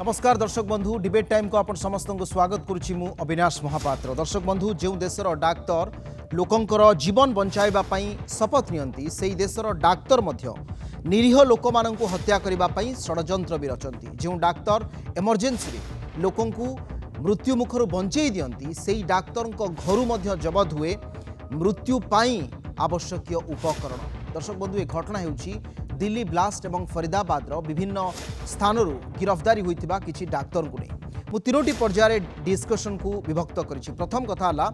नमस्कार दर्शक बंधु डिबेट टाइम को आपण समस्त को स्वागत करुछि मु अविनाश महापात्र। दर्शक बंधु जो देशर डाक्तर लोकंकर जीवन बंचाइबा पई शपथ नियंती सेही देशर डाक्तर मध्य निरीह लोक माननकु हत्या करिबा पई षडयंत्र भी रचंती। जो डाक्तर इमरजेंसी रे लोकंकु मृत्यु मुखरु बंचेई दियंती सेही डाक्तरक घरु मध्य जबत हुए मृत्यु पई आवश्यक उपकरण। दर्शक बंधु ए घटना हेउछि दिल्ली ब्लास्ट एवं फरीदाबाद विभिन्न स्थानरू गिरफ्तारी होइतिबा किछि डाक्तर को नहीं मु तीनोटी पर्याय डिस्कशन को विभक्त करिछि। प्रथम कथा हला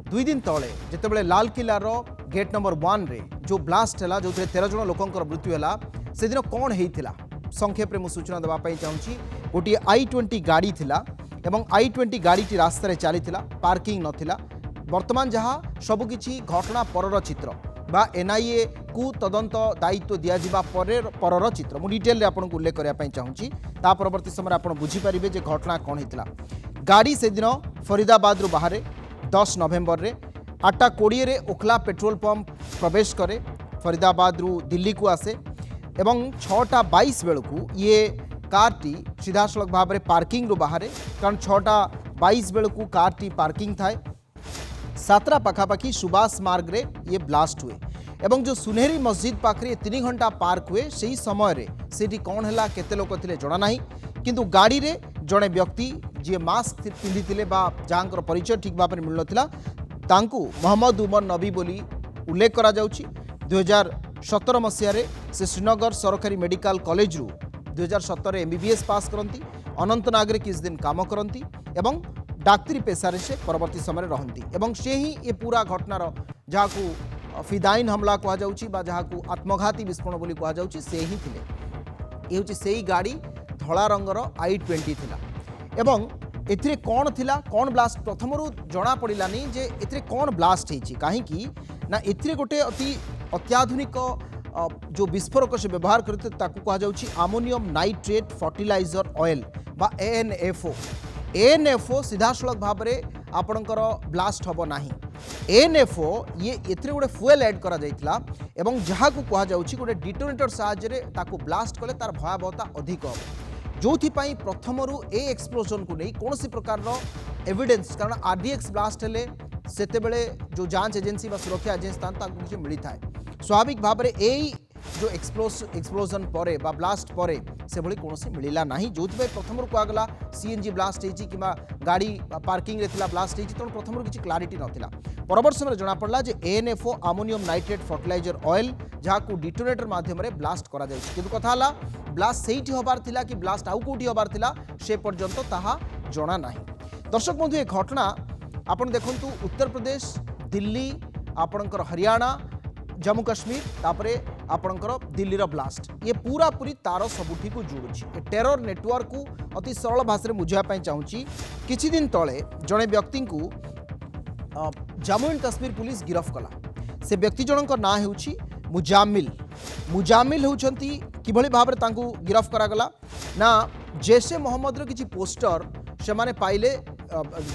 2 दिन तले जेतेबेले लाल किलार गेट नंबर 1 रे जो ब्लास्ट हला जो 13 जन लोकंकर मृत्यु हला से दिन कोन हेइतिला संक्षेप रे मु सूचना देबा पई चाहूछि। गोटी i20 गाड़ी थिला एवं i20 गाड़ी टी रास्ता रे चलीथिला पार्किंग नथिला। वर्तमान जहाँ सबकिछि घटना परर चित्र बा एनआईए को तदंत दायित्व दियाजिबा परर चित्र मु डिटेल रे आपन को उल्लेख करिया पई चाहूछि। ता परवर्ती समय आपन बुझी परिबे जे घटना कोन हितला। गाड़ी से दिन फरीदाबाद रु बाहरे 10 नवेम्बर रे 8:20 रे ओखला पेट्रोल पंप प्रवेश करे फरीदाबाद रु दिल्ली को आसे एवं 6:22 बेलू ये कार टी सीधा सड़क भाव में पार्किंग रु बाहरे कारण 6:22 बेलू कार टी पार्किंग थाए। सातरा पखापाखि सुभाष मार्ग रे ये ब्लास्ट हुए एवं जो सुनेरी मस्जिद पाखरे 3 घंटा पार्क हुए सही समय रे सेठी कौन है केते लोक थिले जणा नाही किंतु गाड़ी रे जड़े व्यक्ति जी मास्क पिंधिथिले बा जांकर परिचय ठीक भाव में मिलनथिला तांकू मोहम्मद उमर नबी बोली उल्लेख करा जाउछि। 2017 मसीह रे से श्रीनगर सरकारी मेडिकल कॉलेज रु 2017 MBBS पास करती अनंतनाग रे किस दिन काम करती एवं डाक्तरी पेशारे से परवर्ती समय रहती एवं से ही ये पूरा घटनार जहाँ को फिदाइन हमला कह जहाँ को आत्मघाती विस्फोरण बोली कह से ही थिले। ये हूँ से ही गाड़ी धला रंगर i20 थिला एवं एथिरे कौन थिला कौन ब्लास्ट प्रथम जना पड़ानी जे एथिरे कौन ब्लास्ट होती कहीं ना एथिरे गोटे अति अत्याधुनिक जो विस्फोरक से व्यवहार करते कहुच्छी आमोनियम नाइट्रेट फर्टिलाइजर ऑयल बा ANFO सीधा सड़क भाव में आपणकर ब्लास्ट हम ना। ANFO ये एथिरे गोटे फुएल ऐड करा जाइतला एवं जहाँ को कहुच्छी गोटे डिटोनेटर साहाय्य ताकू ब्लास्ट कले तार भयावहता अधिक हम जो प्रथमरू ए एक्सप्लोजन को नहीं कौन प्रकार एविडेंस कारण RDX ब्लास्ट हेले सेतेबेले जो जांच एजेंसी बा सुरक्षा एजेंसी किसी मिलता है स्वाभाविक भाव में यही जो एक्सप्लोजन परे बा ब्लास्ट परे से भली कौन मिलला ना जो प्रथम कहगला CNG ब्लास्ट होती कि गाड़ी पार्किंग रे थिला ब्लास्ट होती तेणु प्रथम किसी क्लारिटी नाला परवर्त समय जना पड़ा जे ANFO ammonium nitrate fertiliser oil जहाँ को डिटोनेटर माध्यम ब्लास्ट करा किंतु कथा हला ब्लास्ट से हबार थिला कि ब्लास्ट आउ कौटी हबार थिला से पर्यंत ताहा जना नाही। दर्शक बंधु ये घटना आपन देखंतु उत्तर प्रदेश दिल्ली आपणकर हरियाणा जम्मू काश्मीर तापरे आपणकर दिल्लीर ब्लास्ट ये पूरा पूरी तार सबुठी को जोड़ुछि। टेरर नेटवर्क को अति सरल भाषा में बुझापी चाहूँगी। किछि दिन तले जड़े व्यक्ति को जम्मू एंड काश्मीर पुलिस गिरफ कला से व्यक्ति जनक ना होउछि मुजामिल होउछंती किभली भाव में तांकू गिरफ करागला ना जैसे मोहम्मद रो किछि पोस्टर से माने पाइले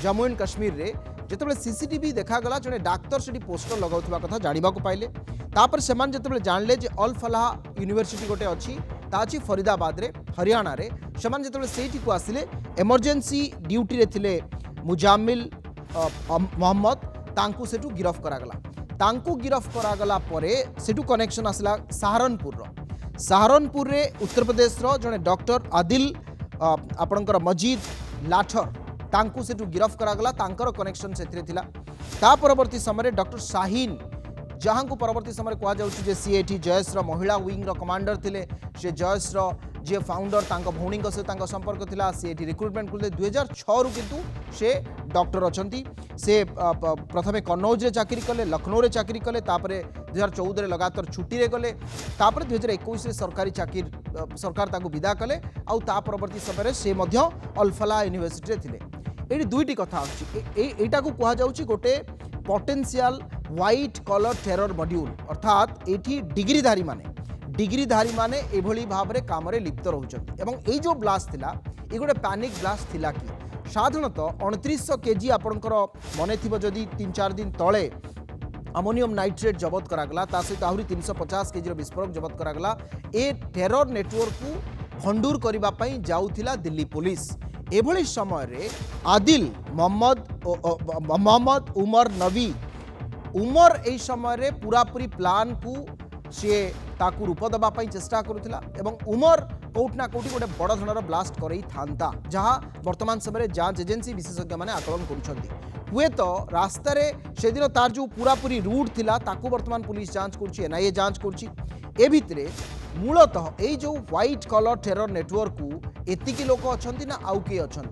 जम्मू एंड काश्मीर रे जितेबाला CCTV देखागला जड़े डाक्तर से पोस्टर लगाउथबा कथा जानिबा को पाइले तापर सेमान जितेबाला जानले जे अल फलाह यूनिवर्सिटी गोटे अच्छी ताची फरीदाबाद रे हरियाणा रे सेमान जितेबाला सेठी को आसिले इमरजेंसी ड्यूटी रे थिले मुजामिल मोहम्मद तांकू सेठू गिरफ करागला गिरफ करागला परे सेठू कनेक्शन आसला सहारनपुर रे उत्तर प्रदेश रो जने डॉक्टर आदिल आपणकर मजीद लाठर तांकू सेठू गिरफ करागला तांकर कनेक्शन से थिला। ता परवर्ती समय डॉक्टर शाहीन जहाँ को परवर्ती समय कहुच्छे CIT जयस महिला विंग कमांडर थिले से जयस जे फाउंडर तांको भौणी सहित संपर्क थिला CIT रिक्रुटमेंट करते 2006 रु किंतु से डॉक्टर अछंती से प्रथमे कन्नौज रे चाकरी कले लखनऊ रे चाकरी कले तापरे 2014 रे लगातार छुट्टी रे गले तापरे 2021 रे सरकारी चाकरी सरकार ताको विदा कले आउ ता परवर्ती समय से मध्य अल्फला यूनिवर्सिटी रे थिले। एठी दुईटी कथा अछि एटा को कहा जाउछि गोटे potential white colour terror module अर्थात एठी डिग्रीधारी माने एभली भाव में काम लिप्त रोचंती एवं ए जो ब्लास्ट थिला ए गोटे पैनिक ब्लास्ट थिला कि साधारणतः 2900 kg आपणकर मन थी जदि 3-4 दिन तले अमोनियम नाइट्रेट जबत करागला सहित आहरी 350 kg विस्फोरक जबत करागला ए टेरर नेटवर्क को भंडूर करबा पई जाउथिला दिल्ली पुलिस। एभली समय रे आदिल मोहम्मद उमर नबी उमर एई समय रे पूरापूरी प्लान को सी ताकू रूप देवा चेष्टा करुला एवं उमर कोटना कोटी गोटे बड़ धरणार ब्लास्ट करई थांता जहां वर्तमान समय जांच एजेंसी विशेषज्ञ माने आकलन करुछंती। हुए तो रास्ता रे से दिन तार जो पूरापूरी रूट थिला ताकू वर्तमान पुलिस जांच करुछि, एनआईए जांच करुछि। ए भितरे मूलतः यही जो व्हाइट कलर टेरर नेटवर्क को एतिकी लोक अच्छा ना आउ किए अच्छा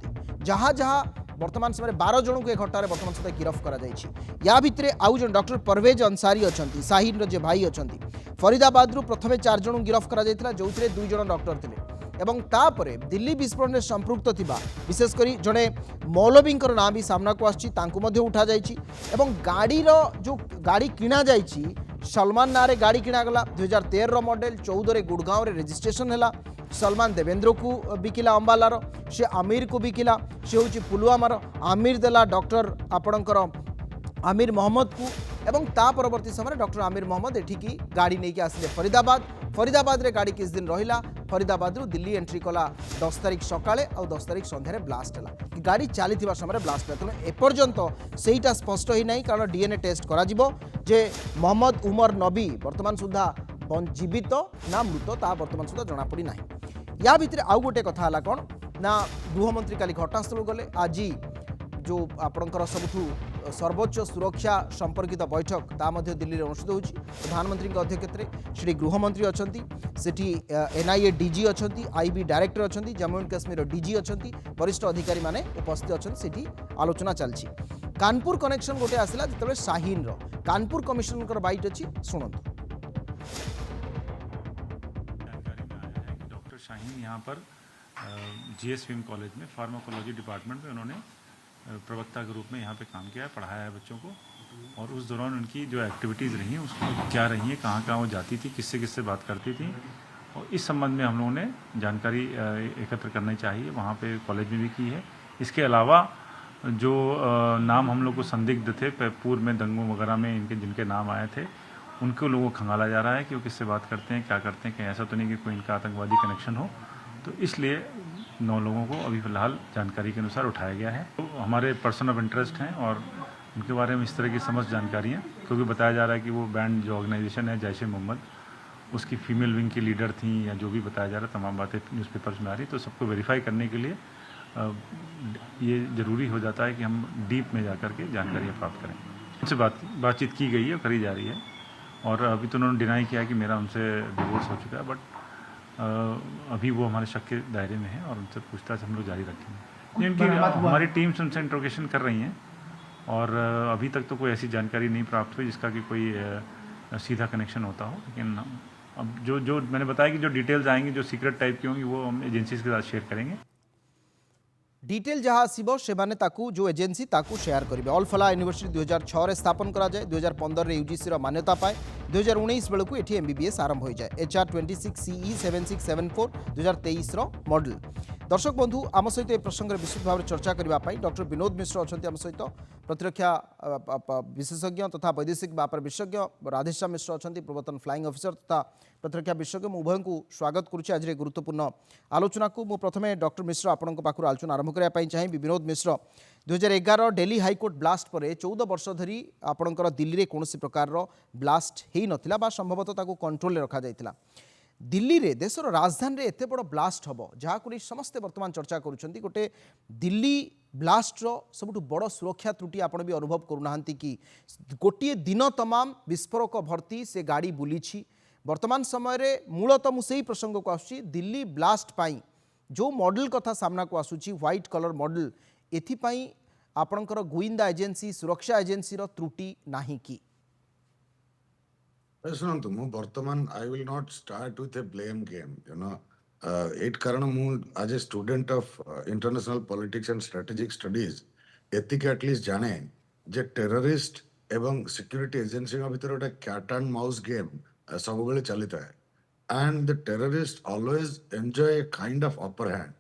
जहाँ जहाँ वर्तमान समय 12 जन को एक घटना वर्तमान समय गिरफ्त करा जायछि। या भितरे आउ जन डॉक्टर परवेज अंसारी अच्छा शाहीन रो जे भाई अच्छा फरीदाबाद प्रथमे 4 जन गिरफ्त करा जायतिला जो 2 जन डॉक्टर थिले एवं तापरे दिल्ली विस्फोरण में संपृक्त थिबा विशेषकर जड़े मौलवी नाँ भी सामना को आछि तांकु मध्ये उठा जायछि एवं गाड़ीर जो गाड़ी किणा जायछि सलमान ना रे गाड़ी किणा गला 2013 मॉडल 14 गुड़गांव रे रजिस्ट्रेशन हैला। सलमान देवेंद्र को बिकिला अंबालार, से आमिर को बिकिला, से हूँ पुलवामार आमिर देला डॉक्टर आपणकर आमिर मोहम्मद को एवं ता परवर्ती समय डॉक्टर आमिर मोहम्मद एठिकी गाड़ी नहीं आसिले फरीदाबाद रे गाड़ी किस दिन रहिला फरीदाबाद रु दिल्ली एंट्री कला 10 तारिख सकाळे और 10 तारिख संध्यारे ब्लास्ट है गाड़ी चली समय ब्लास्ट है। तेणु एपर्यंत सेटा स्पष्ट ही नहीं कारण डीएनए टेस्ट करा जिवो जे मोहम्मद उमर नबी वर्तमान सुधा जीवित ना मृत ता वर्तमान सुधा जना पड़ी ना। या भितर आउ गोटे कथा है कौन ना गृहमंत्री काली घटनास्थल गले आज जो आपणकर सबुठू सर्वोच्च सुरक्षा संपर्कित बैठक ता मध्य दिल्ली में अनुष्ठित होछि। प्रधानमंत्री अध्यक्षत श्री गृहमंत्री अच्छा सेठी एनआईए डीजी अच्छा आईबी डायरेक्टर अच्छा जम्मू एंड काश्मीर डीजी अच्छा वरिष्ठ अधिकारी माने उपस्थित अच्छा सेठी आलोचना चलछि। कानपुर कनेक्शन गोटे आसला जिते शाहीन रो कानपुर कमिश्नर बाइट अच्छी शुणु। डॉक्टर शाहीन यहाँ पर जीएसवीएम कॉलेज में फार्माकोलॉजी डिपार्टमेंट में उन्होंने प्रवक्ता के रूप में यहाँ पे काम किया है, पढ़ाया है बच्चों को और उस दौरान उनकी जो एक्टिविटीज़ रही हैं उसको क्या रही हैं, कहाँ वो जाती थी, किससे किससे बात करती थी और इस संबंध में हम लोगों ने जानकारी एकत्र करनी चाहिए वहाँ पे कॉलेज में भी की है। इसके अलावा जो नाम हम लोग को संदिग्ध थे पूर्व में दंगों वगैरह में इनके जिनके नाम आए थे उनको लोगों को खंगाला जा रहा है कि वो किससे बात करते हैं, क्या करते हैं, कहीं ऐसा तो नहीं कि कोई इनका आतंकवादी कनेक्शन हो। तो इसलिए 9 लोगों को अभी फ़िलहाल जानकारी के अनुसार उठाया गया है। तो हमारे पर्सन ऑफ इंटरेस्ट हैं और उनके बारे में इस तरह की समस्त जानकारियाँ क्योंकि बताया जा रहा है कि वो बैंड जो ऑर्गेनाइजेशन है जैश ए मोहम्मद उसकी फीमेल विंग की लीडर थी या जो भी बताया जा रहा है तमाम बातें न्यूज़पेपर्स में आ रही तो सबको वेरीफाई करने के लिए ये ज़रूरी हो जाता है कि हम डीप में जा कर के जानकारियाँ प्राप्त करें। उनसे बातचीत की गई है और करी जा रही है और अभी तो उन्होंने डिनाई किया कि मेरा उनसे डिवोर्स हो चुका है बट अभी वो हमारे शक के दायरे में है और उनसे पूछताछ हम लोग जारी रखेंगे। इनकी हमारी टीम्स उनसे इंट्रोगेशन कर रही हैं और अभी तक तो कोई ऐसी जानकारी नहीं प्राप्त हुई जिसका कि कोई सीधा कनेक्शन होता हो। लेकिन अब जो मैंने बताया कि जो डिटेल्स आएंगी जो सीक्रेट टाइप की होंगी वो हम एजेंसीज के साथ शेयर करेंगे। डिटेल जहाँ आसो से जो एजेंसी ताकू शेयर करेंगे। ऑल फला यूनिवर्सिटी 2006 रे स्थापन करा जाए 2015 रे यूजीसी रो मान्यता पाए 2019 बेलू ये एमबीबीएस आरंभ हो जाए। HR 26 CE 7674 2023 रो मॉडल। दर्शक बंधु आम सहित ए प्रसंग में विस्तृत भाव में चर्चा करने डॉक्टर विनोद मिश्र अच्छा आम सहित प्रतिरक्षा विशेषज्ञ तथा वैदेशिक व्यापार विशेषज्ञ राधेश्याम मिश्र अच्छा पूर्वतन फ्लाइंग ऑफिसर तथा प्रतिरक्षा विशेषज्ञ उभय को स्वागत करुच्ची आज गुरुत्वपूर्ण आलोचना को। मु प्रथमे डॉक्टर मिश्र आपण पाखु आलोचना आरंभ करने चाहिए। विनोद मिश्र 2011 दिल्ली हाईकोर्ट ब्लास्ट पर 14 वर्ष धरी आपणकर दिल्ली में कौन प्रकार ब्लास्ट हो नाला बा संभवतः कंट्रोल रखा जाइतिला। दिल्ली रे देशर राजधानी रे एते बड़ ब्लास्ट हम जहाँ को समस्ते वर्तमान चर्चा करुँच गोटे दिल्ली ब्लास्टर सबुठ बड़ सुरक्षा त्रुटि आपण भी अनुभव करूना कि गोटे दिन तमाम विस्फोरक भर्ती से गाड़ी बुली वर्तमान समय रे मूलतः मुझे प्रसंग को आसुची दिल्ली ब्लास्ट पाई जो मॉडल कथा सामना को आसुची व्हाइट कलर मॉडल एथिपाई आपणकर गुइंदा एजेंसी सुरक्षा एजेंसी रो त्रुटि नाही कि शुणु मु बर्तमान I will not start with a blame game you know एट कारण मु as a student of international politics and strategic studies एतिक एटलिस्ट जाने जे टेररिस्ट एवं सिक्योरिटी एजेंसी भीतर गोटे कैट एंड माउस गेम सब बेले चली था and the terrorist always enjoy a kind of upper hand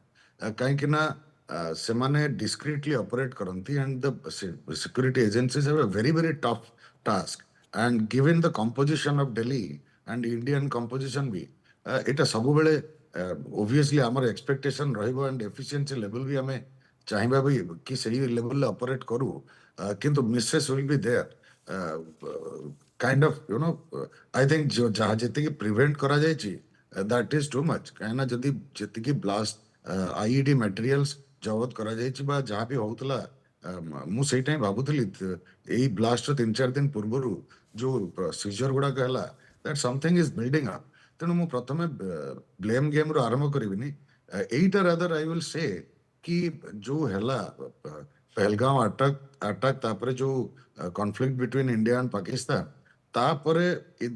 कहीं ना से माने डिस्क्रीटली ऑपरेट करती and the security agencies have a very very tough task and given the composition of Delhi and Indian composition भी इटा सब बेले obviously ଆମର expectation ରହିବ and efficiency level ବି ଆମେ ଚାହିଁବା ବି କି ସେଇ level ରେ operate କରୁ, କିନ୍ତୁ misses will be there. Kind of, you know, I think ଯାହା ଯେତିକି prevent କରାଯାଇଛି, that is too much. କାହିଁକିନା ଯଦି ଯେତିକି blast IED materials ଜବତ କରାଯାଇଛି ବା ଯାହା ବି ହଉଥିଲା, ମୁଁ ସେଇଟା ହିଁ ଭାବୁଥିଲି ଏଇ ବ୍ଲାଷ୍ଟର 3-4 ଦିନ ପୂର୍ବରୁ ଯୋଉ ସିଜର ଗୁଡାକ ହେଲା, that something is building up. ତେଣୁ ମୁଁ ପ୍ରଥମେ ବ୍ଲେମ୍ ଗେମ୍ରୁ ଆରମ୍ଭ କରିବିନି, ଏଇଟା ରାଦର ଆଇ ୱିଲ୍ ସେ କି ଯୋଉ ହେଲା ପହଲଗାମ ଆଟାକ୍ ତାପରେ ଯୋଉ conflict between India and Pakistan, ତାପରେ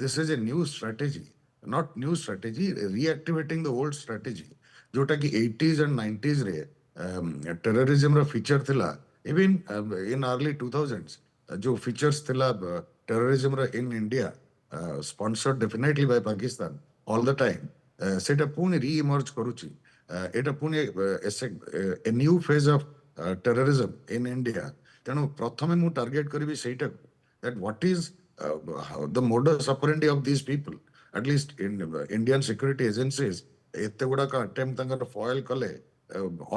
this is a new strategy, not new strategy, reactivating the old strategy, ଯୋଉଟା କି 80s and 90s ରେ ଟେରରିଜମର ଫିଚର ଥିଲା, ଇଭନ୍ ଇନ୍ अर्ली 2000s जो फीचर्स थिला terrorism in India sponsored definitely by Pakistan all the time, सेटा पुणी रीइमर्ज करूची, एटा पुणी a new phase of terrorism in India. तेणु प्रथमे मु टार्गेट करिवि सेटा that what is the modus operandi of these people, at least in Indian security agencies एते गुडाक अटेम्प्ट तांकर फॉयल कले,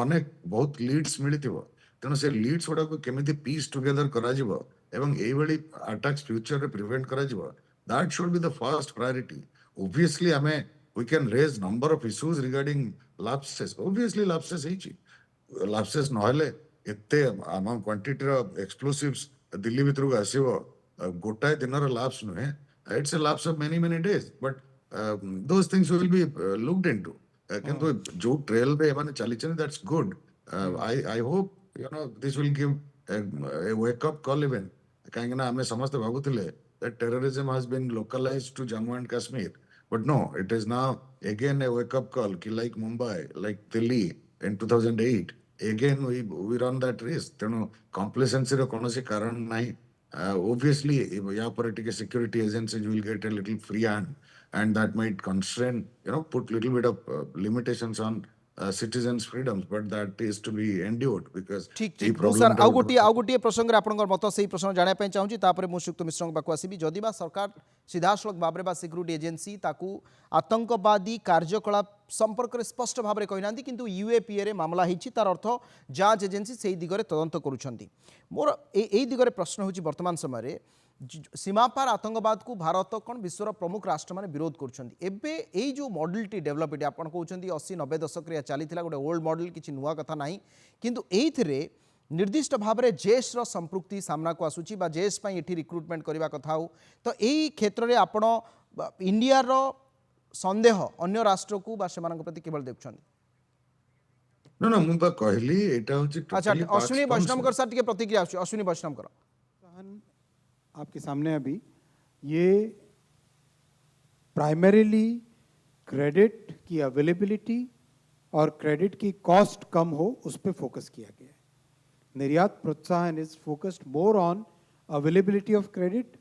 अनेक बहुत लीड्स मिलिथिबो. तेणु से लीड्स गुडाक केमिति पीस टुगेदर कराजिबो एवं एइभଳି अटैक्स फ्यूचर रे प्रिवेंट कराजिबो, that should be the first priority. Obviously ଆମେ we can raise number of issues regarding lapses. Obviously lapses ହେଇଛି, lapses ନହେଲେ ଏତେ ଆମ କ୍ୱାଣ୍ଟିଟିର ଏକ୍ସପ୍ଲୋସିଭ୍ସ ଦିଲ୍ଲୀ ଭିତରକୁ ଆସିବ, ଗୋଟାଏ ଦିନର ଲାପ୍ସ ନୁହେଁ, it's a lapse of many days, but those things will be looked into. କିନ୍ତୁ ଯୋଉ ଟ୍ରେଲରେ ଏମାନେ ଚାଲିଛନ୍ତି, that's good. I hope, you know, this will give a wake up call even. କାହିଁକି ନା ଆମେ ସମସ୍ତେ ଭାବୁଥିଲେ that terrorism has been localized to Jammu and Kashmir, but no, it is now again a wake up call ki like Mumbai, like Delhi in 2008, again we run that risk. ତେଣୁ complacency ର କୌଣସି କାରଣ ନାହିଁ. Obviously ୟା ପରେ ଟିକେ security agencies will get a little free hand, and that might constrain, you know, put little bit of limitations on citizens freedoms, but that is to be endured because ठीक এই ठीक ମୁଁ ସାର୍ problem ଆଉ ଗୋଟିଏ ପ୍ରସଙ୍ଗରେ ଆପଣଙ୍କର ମତ ସେଇ ପ୍ରସଙ୍ଗ ଜାଣିବା ପାଇଁ ଚାହୁଁଛି, ତାପରେ ମୁଁ ସୁକ୍ତ ମିଶ୍ରଙ୍କ ପାଖକୁ ଆସିବି। ଯଦି ବା ସରକାର ସିଧାସଳଖ ଭାବରେ ବା ସିକ୍ୟୁରିଟି ଏଜେନ୍ସି ତାକୁ ଆତଙ୍କବାଦୀ କାର୍ଯ୍ୟକଳାପ ସମ୍ପର୍କରେ ସ୍ପଷ୍ଟ ଭାବରେ କହିନାହାନ୍ତି, କିନ୍ତୁ ୟୁଏପିଏରେ ମାମଲା ହେଇଛି, ତାର ଅର୍ଥ ଯାଞ୍ଚ ଏଜେନ୍ସି ସେଇ ଦିଗରେ ତଦନ୍ତ କରୁଛନ୍ତି। ମୋର ଏଇ ଦିଗରେ ପ୍ରଶ୍ନ ହେଉଛି, ବର୍ତ୍ତମାନ ସମୟରେ सीमापार आतंकवाद को भारत कौन विश्वर प्रमुख राष्ट्र मैंने विरोध कर जो मॉडलटी डेभलप ये आप कहते 80-90 दशक चली गोटे ओल्ड मॉडल किसी नुआ कथा ना किंतु एइथिरे निर्दिष्ट भाव में जेश रो संपृक्ति सामना को आसूची बा जेश पई एठी रिक्रुटमेंट करबा कथा हो तो एई क्षेत्र रे आपण इंडिया रो संदेह अन्य राष्ट्र को बा सेमानक प्रति केवल देखछन No, no, मुंबा कहली एटा होची अच्छा totally अश्विनी Pakistan वैष्णवकर सर टिके प्रतिक्रिया आछी अश्विनी वैष्णवकर आपके सामने अभी ये प्राइमरीली क्रेडिट की अवेलेबिलिटी और क्रेडिट की कॉस्ट कम हो उस पर फोकस किया गया है। निर्यात प्रोत्साहन is focused more on availability of credit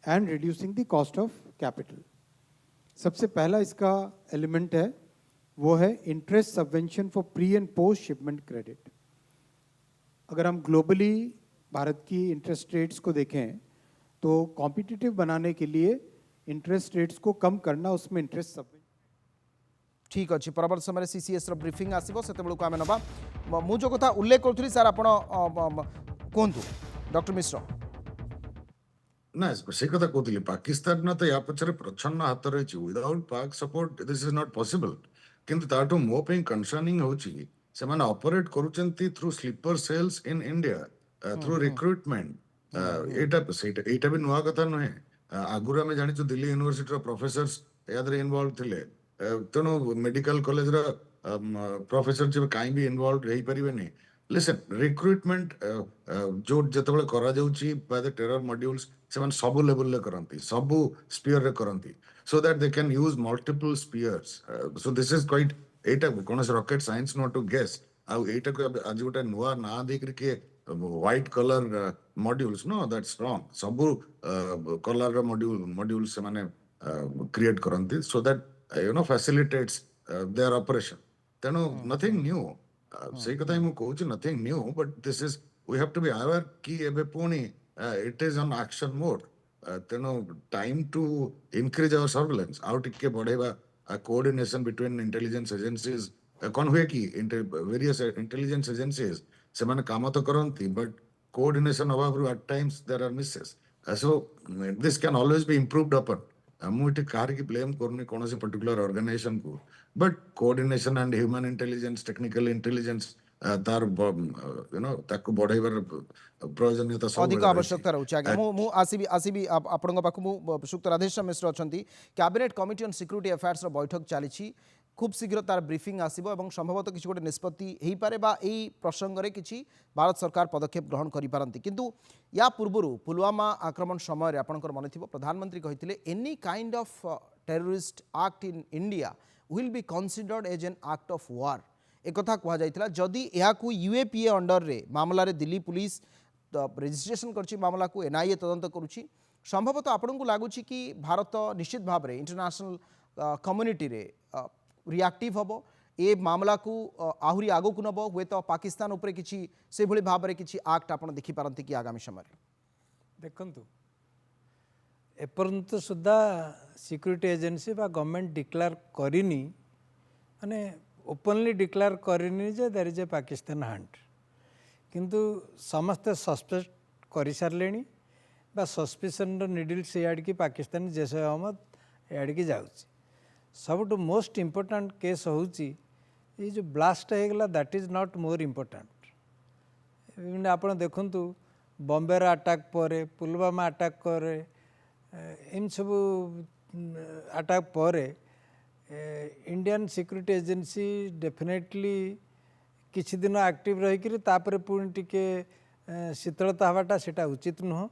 and reducing the cost of capital. सबसे पहला इसका एलिमेंट है वो है interest subvention for pre and post shipment credit. अगर हम ग्लोबली भारत की इंटरेस्ट रेट्स को देखें तो कॉम्पिटिटिव बनाने के लिए इंटरेस्ट रेट्स को कम करना, उसमें इंटरेस्ट सब ठीक अच्छे परवर्त समय सीसीएस रो ब्रीफिंग आसीबो सेते बेलू आमे नबा मु जो कथा उल्लेख करथुली सर आपण कोंतु डॉक्टर मिश्र ना से कथा कहती पाकिस्तान ना तो या पछरे प्रछन्न हाथ रही without Pak support this is not possible किंतु ताटो मो पे कंसर्निंग होची से माने ऑपरेट करूचंती through sleeper cells in India through recruitment एटा भी नुआ कथा नुहे आगुर आम जानी दिल्ली यूनिवर्सिटी प्रोफेसर्स यादरे इन्वॉल्व थिले तेणु मेडिकल कॉलेज रा प्रोफेसर कहीं भी इन्वॉल्व रही परिबेनी लिसन रिक्रुटमेंट जो जेतेबेले करा जाउची बाय द टेरर मॉड्यूल्स से सब लेवल ले करंती सब स्पीयर रे करंती so that they can use multiple spheres so this is quite एटा कोन rocket science not to guess आ एटा को आज गोटे नुआ ना दे के white collar modules no that's wrong sub collar modules से माने क्रिएट करंती so that you know facilitates their operation तेणु नथिंग न्यू सही कथा मु कहूँ nothing new but this is we have to be aware कि एबे पुणी it is on action mode तेणु time to increase our surveillance आउ टिके बढ़ेबा coordination between intelligence agencies कौन हुए कि various intelligence agencies ସେମାନେ କାମ ତ କରନ୍ତି but coordination ଅଭାବରୁ at times there are misses. So this can always be improved upon. ମୁଁ ଏଠି କାହାରିକି ବ୍ଲେମ୍ କରୁନି କୌଣସି particular organization କୁ but coordination and human intelligence technical intelligence ତାର ତାକୁ ବଢେଇବାର ପ୍ରয়োଜନୀୟତା अधिक ସବୁବେଳେ ରହିଛି। आवश्यकता रोचे आगे मु आसीबी आपण पाखु मु सुक्त राधेश्याम मिश्र अछंती cabinet committee on security affairs रो बैठक चली खूब शीघ्र तार ब्रीफिंग आसीबो एवं संभवतः किसी गोटे निष्पत्ति हेई पारे बा एई प्रसंग रे किछि भारत सरकार पदक्षेप ग्रहण करि पारंती किंतु या पूर्वरु पुलवामा आक्रमण समय रे आपनकर मन थिबो प्रधानमंत्री कहिथिले any kind of terrorist act in India will be considered as an act of war एक कथा कहा जाइथिला जदि एहाकू यूएपीए अंडर रे मामला रे दिल्ली पुलिस रेजिस्ट्रेशन करछि मामला को एनआईए तदंत करुछि संभवतः आपनको लागुछि कि भारत निश्चित भाव रे इंटरनेशनल कम्युनिटी रे रिएक्टिव हबो ए मामला को आहुरी आगो को नबो हुए तो पाकिस्तान ऊपर किछि से भली भाव रे किछि एक्ट आपण देखि पारंती कि आगामी समय देखंतु एपर्यंत सुद्धा सिक्यूरिटी एजेंसी बा गवर्नमेंट डिक्लेयर करिनी माने ओपनली डिक्लेयर करिनी जे there is a Pakistan hand किंतु समस्ते सस्पेक्ट कर सारे बा सस्पिशन निडिल से आड़की पाकिस्तान जैश अहमद आड़की जाऊँगी सबुठ मोस्ट इम्पोर्टाट केस हूँ ये जो ब्लास्ट होगला that is not more important आप देखु बॉम्बे अटैक पर पुलवामा अटैक पर इन सब अटैक पर इंडियन सिक्यूरिटी एजेंसी डेफिनेटली किछि दिन एक्टिव रही तापर पुणी टिके शीतलता हवाटा सेटा उचित नुह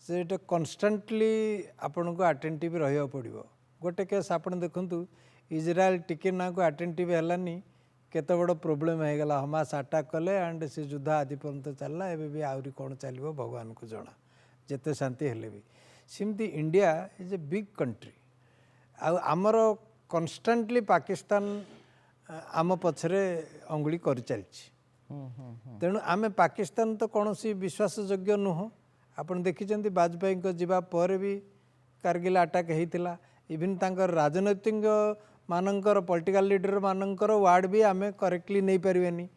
से कन्स्टांटली आपण को अटेंटिव रहा पड़ो गोटे केस आपड़ देखु इजराइल टिके ना को अटेंटिव है केते बड़ प्रोब्लेम हो गला हमास अटैक कले एंड से युद्ध आदि पर्यंत चलला एबे भी आउरी कौन चलो भगवान को जना जिते शांति हेले भी सिमती India is a big country आमर कन्स्टांटली पाकिस्तान आम पछरे अंगुली कर चलछि तेणु आमे पाकिस्तान तो कौन सी विश्वासयोग्य नुह आपन देखिछन्ति वाजपेयी को जीवा पर भी कारगिल अटैक होता इवन तांकर राजनैतिक मानकर पॉलिटिकल लीडर मानकर वार्ड भी आमे करेक्टली नहीं पारिबेनी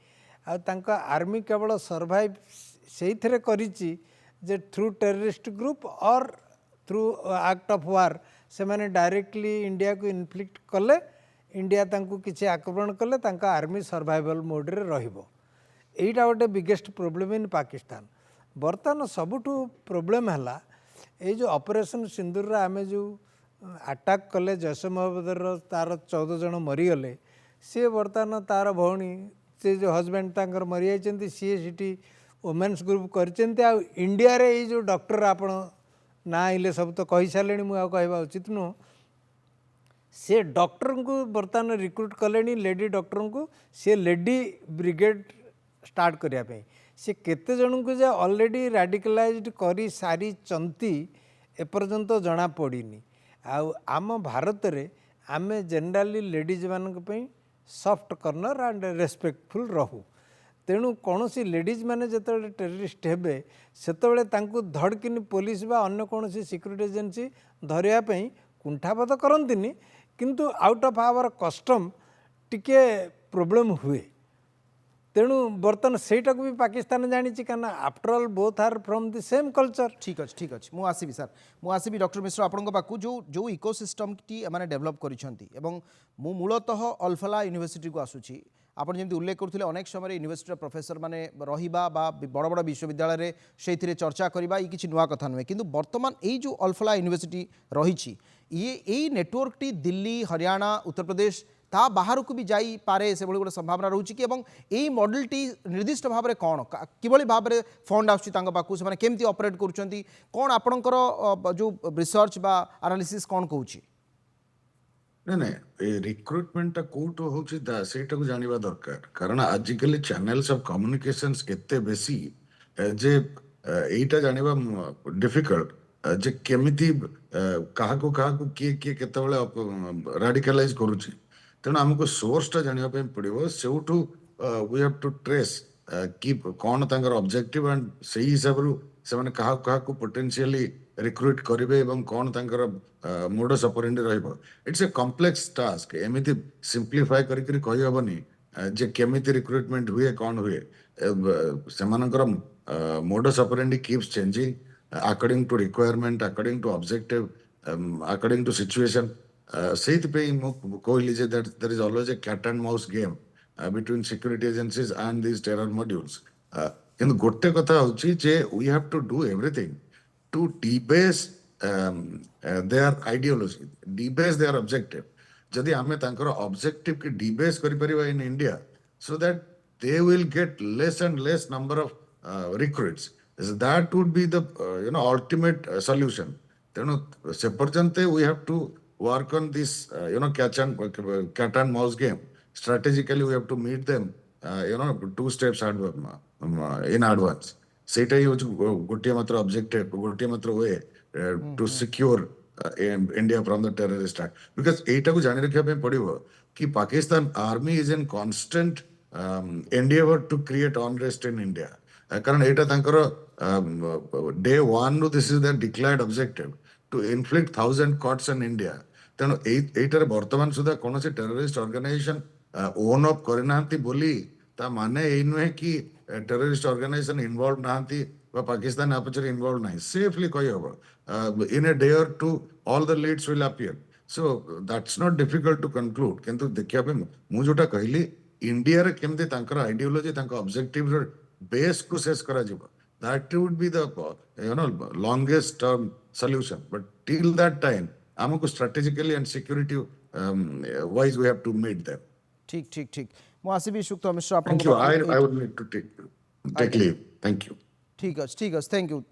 आ आर्मी केवल सर्वाइव से करिछि जे थ्रू टेररिस्ट ग्रुप और थ्रू एक्ट ऑफ वार से माने डायरेक्टली इंडिया को इन्फ्लिक्ट कले इंडिया तांको किसी आक्रमण कले तांका आर्मी सर्वाइवल मोड रे रहिबो एटा गोटे बिगेस्ट प्रोब्लेम इन पाकिस्तान बर्तमान सबुठु प्रोब्लेम है ये जो ऑपरेशन सिंदूर आमे जो अटैक कले जैश मोहम्मद तार 14 जन मरीगले सी बर्तमान तार भौणी से जो हजबैंड तांकर मरी जाइछन्ति सी सिटी वोमेन्स ग्रुप करछन्ति आ इंडिया रे ये जो डॉक्टर आपण ना आइले सब तो कहि सारे मुझे कहवा उचित नुह से डॉक्टर को बर्तमान रिक्रुट कले लेडी डॉक्टर को सी लेडी ब्रिगेड स्टार्ट करने सी केते जन को जे ऑलरेडी रेडिकलाइज्ड करी सारी चंती एपर्यंत जना पड़ीनी आम भारत रे आमे जनरली लेडीज मानक पई सॉफ्ट कॉर्नर एंड रेस्पेक्टफुल रहू तेणु कौन सी लेडीज मैंने जो टेररिस्ट हे से धड़किन पुलिस बा अन्य कौन सिक्यूरिटी एजेंसी धरियापी कुंठाबोध करती किंतु आउट ऑफ आवर कस्टम टिके प्रोब्लेम हुए तेणु बर्तमान सेटा को भी पाकिस्तान जानी क्या after all both are from the same culture ठीक अच्छे मु आसीबी सर मु आसीबी डॉक्टर मिश्र आपन पाखु जो जो इकोसिस्टम टी माने डेवलप करिसेंती एवं मु मूलतः अल्फला यूनिवर्सिटी को आसुची आप जमी उल्लेख करुले अनेक समय यूनिवर्सिटी प्रोफेसर माने रहिबा बा बड़ बड़ विश्वविद्यालय से चर्चा करवा ये किसी नुआ कथा नुहे किंतु वर्तमान यही जो अल्फला यूनिवर्सिटी रही ये नेटवर्क टी दिल्ली हरियाणा उत्तर प्रदेश ता बाहर को भी जाई पारे से गोटे संभावना रोचे कि यही मॉडल टी निर्दिष्ट भाव में कौन किभली भाव में फंड आसुँच से केमती ऑपरेट करुँच कौन आपणकर जो रिसर्च बा एनालिसिस कौन कहूँ नहीं रिक्रुटमेंट कोटो होची सेटा को जानिबा दरकार कारण आजिकली चैनल्स ऑफ कम्युनिकेशंस एते बेसी जे एटा जानिबा डिफिकल्ट जे केमिति काहा को किए किए केतेबेले रेडिकलाइज करूची तेणु हमको सोर्स टा जानिबा पे पड़िबो सेउठु वी हैव टू ट्रेस कि कौन तांगर ऑब्जेक्टिव एंड सही हिसाब रु से माने काहा को पोटेंशियली रिक्रुट करेंगे एवं कौन तांकर मोडस ऑपरेंडी रहइबो इट्स ए कॉम्प्लेक्स टास्क एमिति सिंप्लीफाई करिकरी कहि हबनी जे केमिति रिक्रुटमेंट हुए कौन हुए सेमानकर modus operandi keeps changing according to requirement according to objective according to situation ସେଇଥିପାଇଁ ମୁଁ କହିଲି ଯେ that there is always a cat and mouse game between security agencies and these terror modules କିନ୍ତୁ ଗୋଟେ କଥା ହଉଛି ଯେ we have to do everything to debase their ideology debase their objective ଯଦି ଆମେ ତାଙ୍କର objective କି debase କରିପାରିବା in India so that they will get less and less number of recruits that would be the ultimate solution ତେଣୁ ସେ ପର୍ଯ୍ୟନ୍ତ we have to work on this cat and mouse game strategically we have to meet them 2 steps in advance ସେଇଟା ହିଁ ହଉଛି ଗୋଟିଏ ମାତ୍ର objective ଗୋଟିଏ ମାତ୍ର way to secure India from the terrorist act because ଏଇଟାକୁ ଜାଣି ରଖିବା ପାଇଁ ପଡିବ କି Pakistan army is in constant endeavor to create unrest in India କାରଣ ଏଇଟା ତାଙ୍କର day 1 ରୁ this is their declared objective to inflict 1,000 cuts in India ତେଣୁ ଏଇଟାରେ ବର୍ତ୍ତମାନ ସୁଦ୍ଧା କୌଣସି ଟେରରିଷ୍ଟ ଅର୍ଗାନାଇଜେସନ ଓନ୍ ଅପ୍ କରିନାହାନ୍ତି ବୋଲି ତା ମାନେ ଏଇ ନୁହେଁ କି ଟେରରିଷ୍ଟ ଅର୍ଗାନାଇଜେସନ ଇନଭଲ୍ଭ ନାହାନ୍ତି ବା ପାକିସ୍ତାନ ଆ ପଛରେ ଇନଭଲ୍ଭ ନାହିଁ ସେଫଲି କହିହବ in a day or two all the leads will appear so that's not difficult to conclude କିନ୍ତୁ ଦେଖିବା ପାଇଁ ମୁଁ ଯୋଉଟା କହିଲି ଇଣ୍ଡିଆରେ କେମିତି ତାଙ୍କର ଆଇଡିଓଲୋଜି ତାଙ୍କ ଅବଜେକ୍ଟିଭର ବେସ୍କୁ ଶେଷ କରାଯିବ that would be the longest term solution but till that time ଆମକୁ strategically and security wise we have to meet them ठीक ठीक ठीक ମୁଁ ଆସିବି ସୁକ୍ତ Mishra thank you I would need to take leave thank you ठीक अच्छे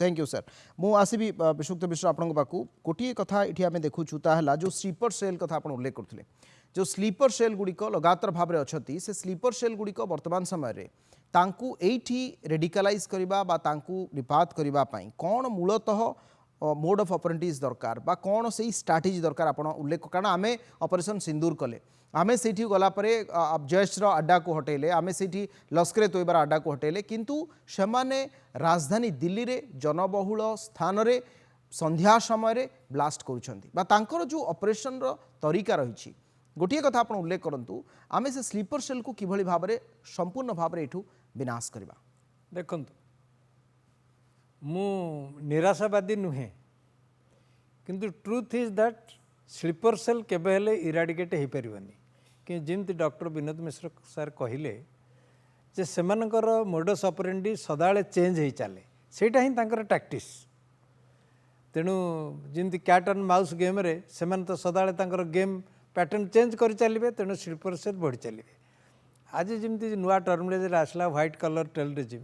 थैंक यू सर मु आसबि विशुक्त मिश्र आपन पाखु गोटे कथा ये आम देखुचु ताहला जो स्लीपर सेल कथा आप उल्लेख करते जो स्लीपर सेल गुड़िक लगातार भाव में अच्छा से स्लीपर सेल गुड़िक वर्तमान समय तांकु एठी रेडिकलाइज करबा बा तांकु निपात करबा कौन मूलतः मोड ऑफ ऑपरेटिव्स दरकार बा कौन से स्ट्रैटेजी दरकार आपण उल्लेख कारण आमे ऑपरेशन सिंदूर कले आमे सेठी गला परे जैश रो अड्डा को हटेले आमे सेठी लश्कर तोयबार अड्डा को हटेले किंतु सेमाने राजधानी दिल्ली रे जनबहुल स्थान रे संध्या समय रे ब्लास्ट करूछंती बा तांकर जो ऑपरेशन रो तरीका रही गोटे कथा आप उल्लेख करंतु आमे से स्लीपर सेल को किभली भाव में संपूर्ण भाव में एठू विनाश करबा देखंतु मु निराशावादी नुहे किंतु truth is that sleeper cell केबे हेले इराडिकेट हो पारिबनी कि जिमती डॉक्टर विनोद मिश्र सर कहले जे सेमानकर मोडस ऑपरेंडी सदाळे चेंज हो चले सेटा ही तांकर टैक्टिस तेणु जिमती कैट एंड माउस गेम रे सेमान तो सदाळे तांकर गेम पैटर्न चेंज कर चलिए तेणु स्लीपर सेल बढ़ी चलिए आज जमी नुआ टर्मिनोलॉजी आसला व्हाइट कलर टेररिज्म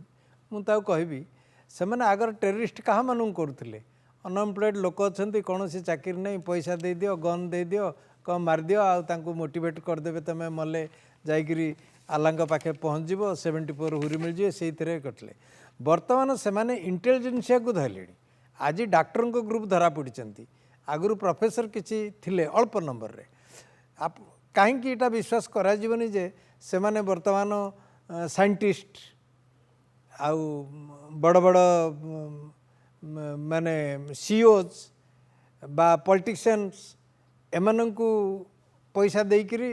मुझे कहबी से आगर टेररिस्ट क्या मानू करुले अनएम्प्लॉयड लोक अच्छा कौन चाकरी नहीं पैसा दे दियो गन दे दियो कम मारदि आउ मोटिवेट करदे तुम मले जाकि आल्लाह पाखे पहुँच 74 हुरी मिल जाए से कटले बर्तमान से इंटेलिजेंसिया को धरले आज डाक्टर ग्रुप धरा पड़ी आगु प्रोफेसर किसी थिले अल्प नंबर रे आप कहीं यहाँ विश्वास कराजीवनी जे से माने वर्तमान साइंटिस्ट आउ बड़ बड़ माने सीओज बा पॉलिटिशियंस एमानंकु पैसा देकरी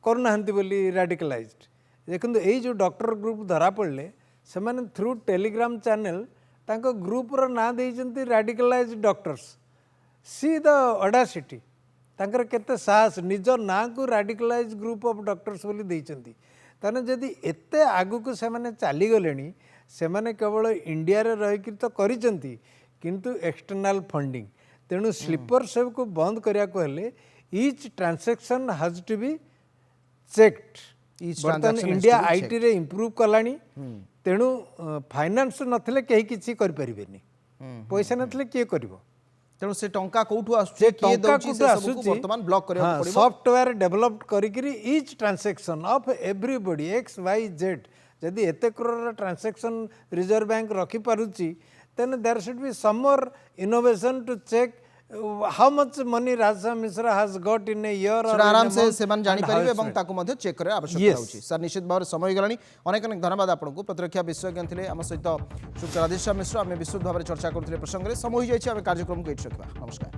करना बोली रेडिकलाइज्ड देखो यही जो डॉक्टर ग्रुप धरा पड़े से माने थ्रू टेलीग्राम चैनल तांको ग्रुप रो ना देइचंती radicalized doctors see the audacity तांकर केते साहस निज ना को रेडिकलाइज ग्रुप ऑफ डॉक्टर्स बोली देइचंती ताने जदि एते आगु को से माने चली गलेनी से माने केवल इंडिया रे रही कि तो करिचंती किंतु एक्सटर्नल फंडिंग तेणु स्लीपर सेल को बंद करिया को हेले each transaction has to be checked बर्तमान इंडिया आईटी रे इंप्रूव कलानी तेणु फाइनेंस नथिले केही किछि करि परिबेनी पैसा नथिले के करिवो तेणु से टंका कोठू आसुचे किए दउची से सब को वर्तमान ब्लॉक करिया पड़िबो सॉफ्टवेयर डेवलप्ड करिकरी each transaction of everybody X Y Z जदि एते करोड़ ट्रांजैक्शन रिजर्व बैंक रखी पारुची then there should be some more innovation to check how much money Raja Misra has got in a year or সেটা in a আরাম সে month সেমান and জানি how পারিবে it's এবং spent. তাকু মধ্যে check করে আবশ্যকতা Yes. ହେଉଛି ସାର୍ ନିଶ୍ଚିତ ଭାବରେ ସମୟ ହେଇଗଲାଣି ଅନେକ ଅନେକ ଧନ୍ୟବାଦ ଆପଣଙ୍କୁ ପ୍ରତିରକ୍ଷା ବିଶେଷଜ୍ଞ ଥିଲେ ଆମ ସହିତ ଡକ୍ଟର ରାଧେଶ୍ୟାମ ମିଶ୍ର ଆମେ ବିଶୁଦ୍ଧ ଭାବରେ ଚର୍ଚ୍ଚା କରୁଥିଲେ ପ୍ରସଙ୍ଗରେ ସମୟ ହୋଇଯାଇଛି ଆମେ କାର୍ଯ୍ୟକ୍ରମକୁ ଏଇଠି ରଖିବା ନମସ୍କାର